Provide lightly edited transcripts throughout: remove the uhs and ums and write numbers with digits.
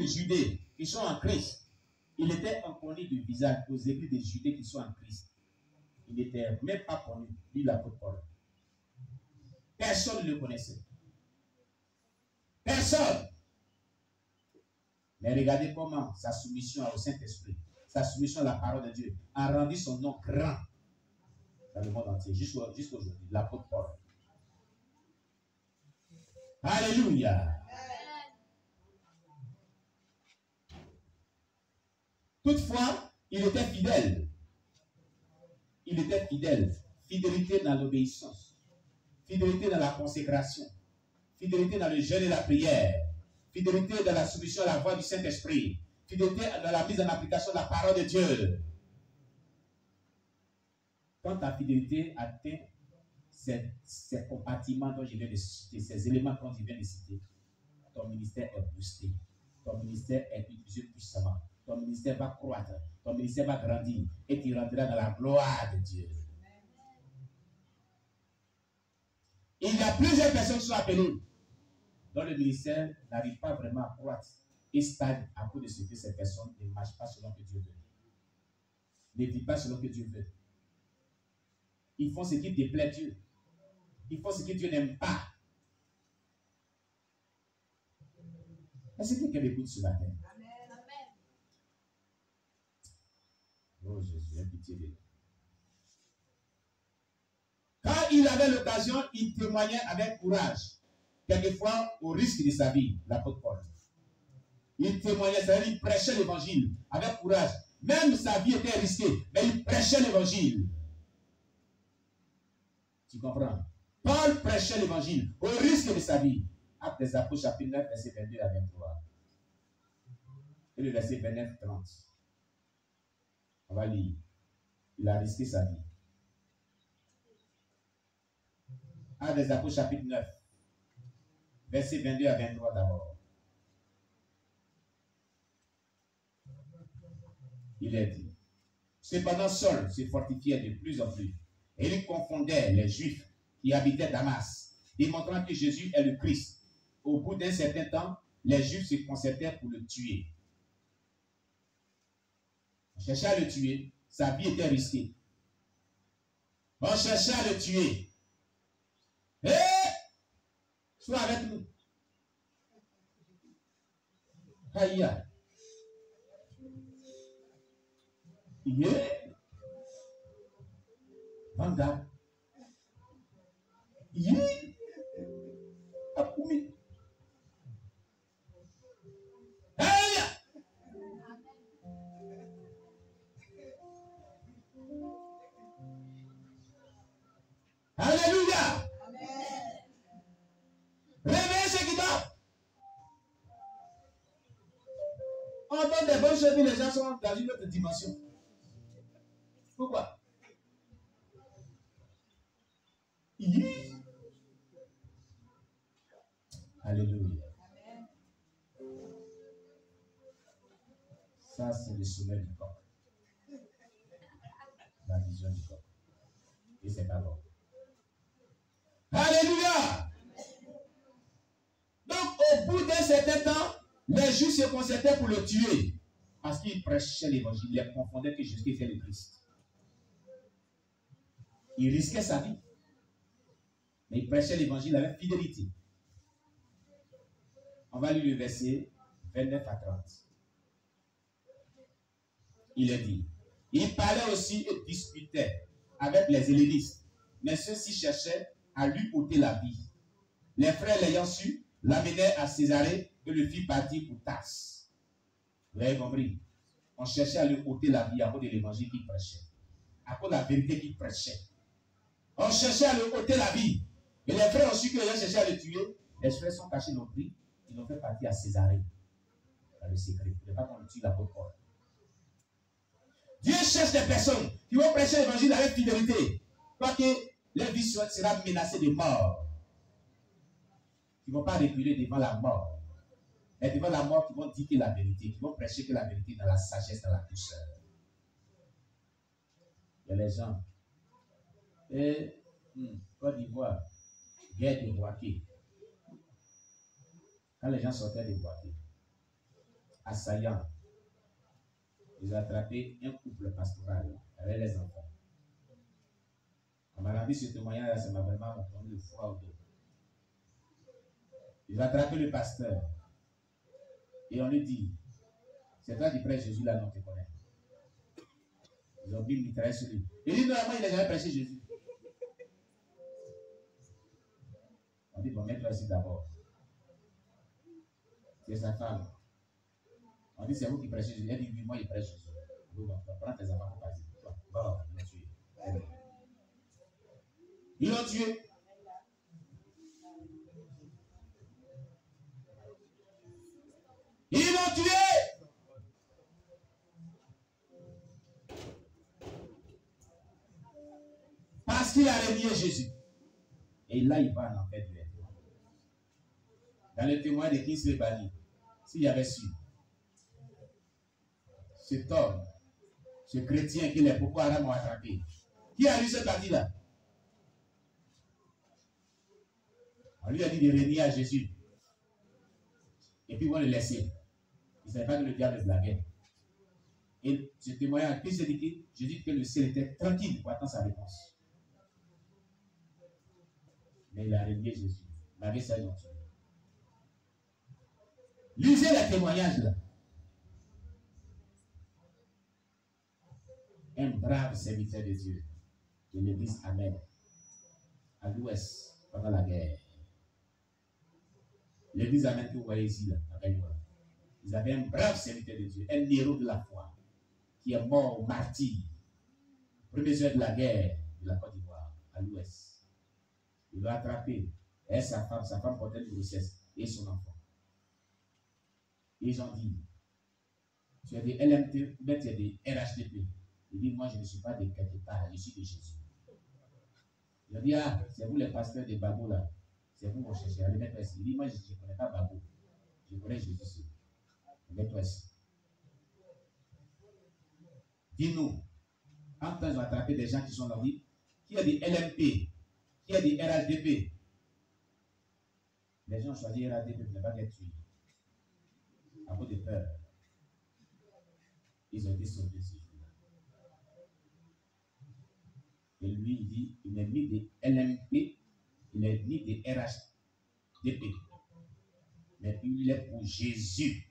de Judée qui sont en Christ, il était inconnu du visage aux églises de Judée qui sont en Christ. Il n'était même pas connu, lui l'apôtre Paul. Personne ne le connaissait. Personne. Mais regardez comment sa soumission au Saint-Esprit, sa soumission à la parole de Dieu a rendu son nom grand dans le monde entier, jusqu'aujourd'hui, l'apôtre Paul. Alléluia. Toutefois, il était fidèle. Il était fidèle. Fidélité dans l'obéissance. Fidélité dans la consécration. Fidélité dans le jeûne et la prière. Fidélité dans la soumission à la voix du Saint-Esprit. Fidélité dans la mise en application de la parole de Dieu. Quand ta fidélité atteint ces compartiments dont je viens de citer, ces éléments dont je viens de citer, ton ministère est boosté. Ton ministère est utilisé puissamment. Ton ministère va croître. Ton ministère va grandir. Et tu rentreras dans la gloire de Dieu. Il y a plusieurs personnes qui sont appelées dont le ministère n'arrive pas vraiment à croître et stagne à cause de ce que ces personnes ne marchent pas selon que Dieu veut. Ne vivent pas selon que Dieu veut. Ils font ce qui déplaît Dieu. Ils font ce que Dieu n'aime pas. Est-ce que quelqu'un écoute ce matin? Oh Jésus, j'ai pitié de nous. Quand il avait l'occasion, il témoignait avec courage. Quelquefois, au risque de sa vie, l'apôtre Paul. Il témoignait, c'est-à-dire il prêchait l'évangile avec courage. Même sa vie était risquée, mais il prêchait l'évangile. Tu comprends? Paul prêchait l'évangile au risque de sa vie. Actes des Apôtres, chapitre 9, verset 22 à 23. Et le verset 29-30. On va lire. Il a risqué sa vie. Actes des Apôtres, chapitre 9, verset 22 à 23 d'abord. Il est dit. Cependant, Saul se fortifiait de plus en plus. Et il confondait les Juifs qui habitaient Damas, démontrant que Jésus est le Christ. Au bout d'un certain temps, les Juifs se concertèrent pour le tuer. On cherchait à le tuer. Sa vie était risquée. On cherchait à le tuer. Sois avec nous. Aïe. Vanga. Apumi. Aïe. Alléluia. Réveillez ceux qui dorment. On entend des bonnes choses, mais les gens sont dans une autre dimension. Pourquoi? Alléluia. Ça, c'est le sommet du corps. La vision du corps. Et c'est pas bon. Alléluia. Donc, au bout d'un certain temps, les Juifs se concertaient pour le tuer. Parce qu'il prêchait l'évangile. Il les confondait que Jésus était le Christ. Il risquait sa vie. Mais il prêchait l'évangile avec fidélité. On va lire le verset 29 à 30. Il est dit. Il parlait aussi et disputait avec les hellénistes. Mais ceux-ci cherchaient à lui ôter la vie. Les frères l'ayant su, l'amenèrent à Césarée et le fit partir pour Tarse. Vous avez compris? On cherchait à lui ôter la vie à cause de l'évangile qu'il prêchait. À cause de la vérité qu'il prêchait. On cherchait à lui ôter la vie. Et les frères ont su que les gens cherchaient à le tuer. Les frères sont cachés dans le prix. Ils l'ont fait partir à Césarée. Dans le secret. Il ne faut pas qu'on le tue l'apôtre Paul. Dieu cherche des personnes qui vont prêcher l'évangile avec fidélité. Quoique leur vie sera menacée de mort. Qui ne vont pas reculer devant la mort. Mais devant la mort, qui vont dire que la vérité. Qui vont prêcher que la vérité dans la sagesse, dans la douceur. Il y a les gens. Et Côte d'Ivoire, guerre de Boaké. Quand les gens sortaient de Boaké, assaillants. Ils ont attrapé un couple pastoral avec les enfants. On m'a rendu ce témoignage, ça m'a vraiment donné le froid au dos. Ils ont attrapé le pasteur. Et on lui dit, c'est toi qui prêches Jésus là, non, tu connais. Ils ont mis une mitraille sur lui. Il dit, normalement, il n'a jamais prêché Jésus. On dit, bon, mets-toi ici d'abord. C'est sa femme. On dit, c'est vous qui prêchez Jésus. Elle dit, oui, moi, il prêche Jésus. Bon, prends tes enfants pour passer. Bon, ils l'ont tué. Ils l'ont tué. Ils l'ont tué. Parce qu'il a renié Jésus. Et là, il va en enfer directement. Dans le témoin de Kingsley Bali, s'il y avait su, cet homme, ce chrétien que les Boko Haram ont attrapé, qui a lu cette partie-là? On lui a dit de renier à Jésus. Et puis, ils vont le laisser. Ils ne savaient pas que le diable est blaguait. Et ce témoignage, puis je dis que le ciel était tranquille pour attendre sa réponse. Mais il a renié Jésus. Malgré ça, ils ont tué. Lisez les témoignages là. Un brave serviteur de Dieu de l'église Amen à l'ouest pendant la guerre. L'église Amen que vous voyez ici là, à Gaïwa. Ils avaient un brave serviteur de Dieu, un héros de la foi, qui est mort au martyr, premier heure de la guerre de la Côte d'Ivoire, à l'ouest. Il l'a attrapé, et sa femme portait une grossesse, et son enfant. Et ils ont dit, tu as des LMT, mais tu as des RHDP. Il dit, moi je ne suis pas de quelque part, je suis de Jésus. Il a dit, ah, c'est vous les pasteurs de Babou là, c'est vous mon chercheur. Il dit, moi je ne connais pas Babou, je connais Jésus. Mets-toi ici. Dis-nous, en temps, ils ont attrapé des gens qui sont dans la vie, qui a des LMP, qui a des RHDP. Les gens ont choisi RHDP pour ne pas être tués. À cause de peur. Ils ont été sauvés ce jour-là. Et lui, il dit, il n'est ni des LMP, il n'est ni des RHDP. Mais il est pour Jésus.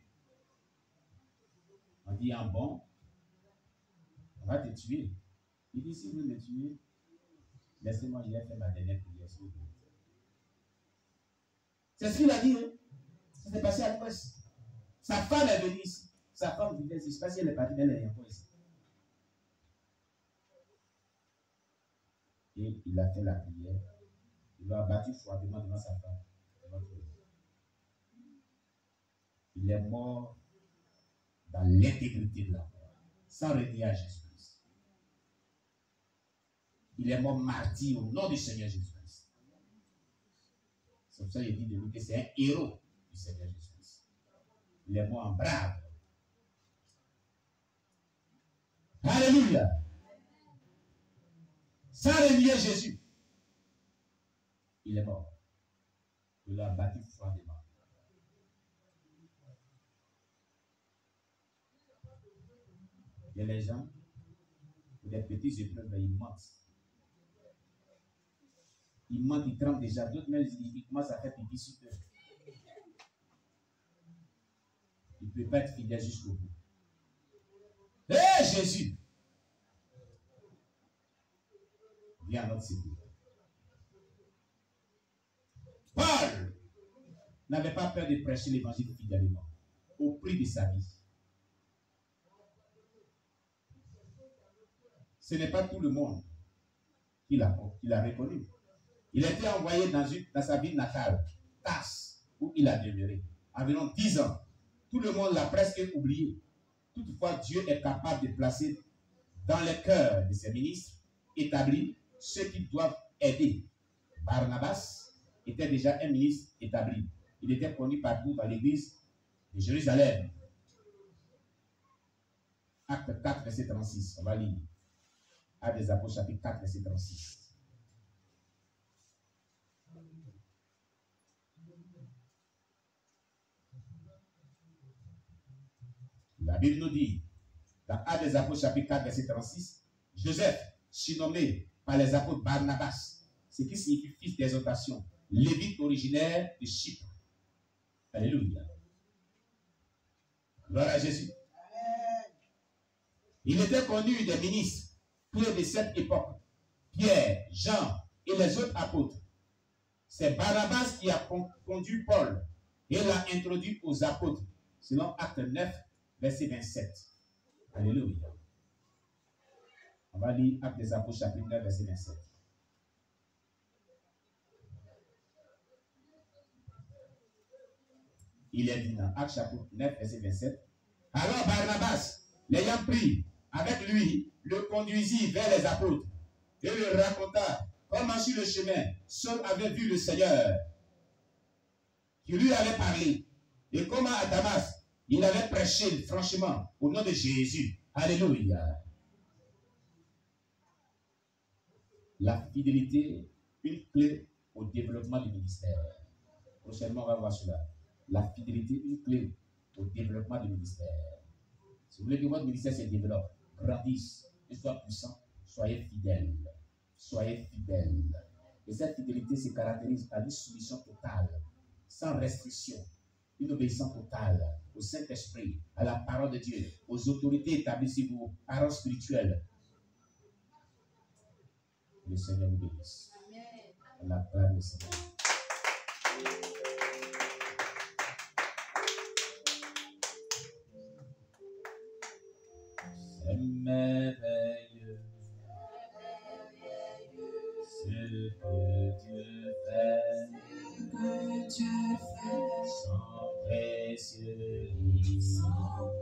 On dit, ah bon, on va te tuer. Il dit, si vous me tuez, laissez-moi, je vais faire ma dernière prière. C'est ce qu'il a dit. Hein? Ça s'est passé à l'ouest. Sa femme est venue ici. Sa femme vivait ici. Je ne sais pas si elle est partie, mais elle est encore ici. Et il a fait la prière. Il l'a abattu froidement devant sa femme. Il est mort dans l'intégrité de la mort, sans renier à Jésus-Christ. Il est mort martyr au nom du Seigneur Jésus-Christ. C'est pour ça qu'il dit de lui que c'est un héros du Seigneur Jésus-Christ. Il est mort en brave. Alléluia. Sans renier Jésus. Il est mort. Il l'a battu froidement. Il y a les gens, pour des petits épreuves, ils mentent. Ils mentent, ils tremblent déjà. D'autres même, ils commencent à faire pipi sur eux. Il ne peut pas être fidèle jusqu'au bout. Hé Jésus! Viens à notre secours. Paul n'avait pas peur de prêcher l'évangile fidèlement, au prix de sa vie. Ce n'est pas tout le monde qui l'a reconnu. Il a été envoyé dans sa ville natale, Tars, où il a demeuré, environ 10 ans. Tout le monde l'a presque oublié. Toutefois, Dieu est capable de placer dans le cœur de ses ministres établis ceux qui doivent aider. Barnabas était déjà un ministre établi. Il était connu partout dans l'église de Jérusalem. Acte 4, verset 36. On va lire. Acte des Apôtres, chapitre 4, verset 36. La Bible nous dit, dans Actes des Apôtres, chapitre 4, verset 36, Joseph, surnommé par les apôtres Barnabas, ce qui signifie fils d'exhortation, lévite originaire de Chypre. Alléluia. Gloire à Jésus. Il était connu des ministres clés de cette époque, Pierre, Jean et les autres apôtres. C'est Barnabas qui a conduit Paul et l'a introduit aux apôtres, selon Acte 9, verset 27. Alléluia. On va lire Acte des Apôtres, chapitre 9, verset 27. Il est dit dans Acte chapitre 9, verset 27. Alors Barnabas, l'ayant pris avec lui, le conduisit vers les apôtres et lui raconta comment sur le chemin, Saul avait vu le Seigneur qui lui avait parlé et comment à Damas, il avait prêché franchement au nom de Jésus. Alléluia. La fidélité, une clé au développement du ministère. Prochainement, on va voir cela. La fidélité, une clé au développement du ministère. Si vous voulez que votre ministère se développe, grandisse et soit puissant, soyez fidèles. Soyez fidèles. Et cette fidélité se caractérise par une soumission totale, sans restriction, une obéissance totale au Saint-Esprit, à la parole de Dieu, aux autorités établies sur vos parents spirituels. Le Seigneur vous bénisse. On acclame le Seigneur. C'est merveilleux ce que Dieu fait, son précieux livre,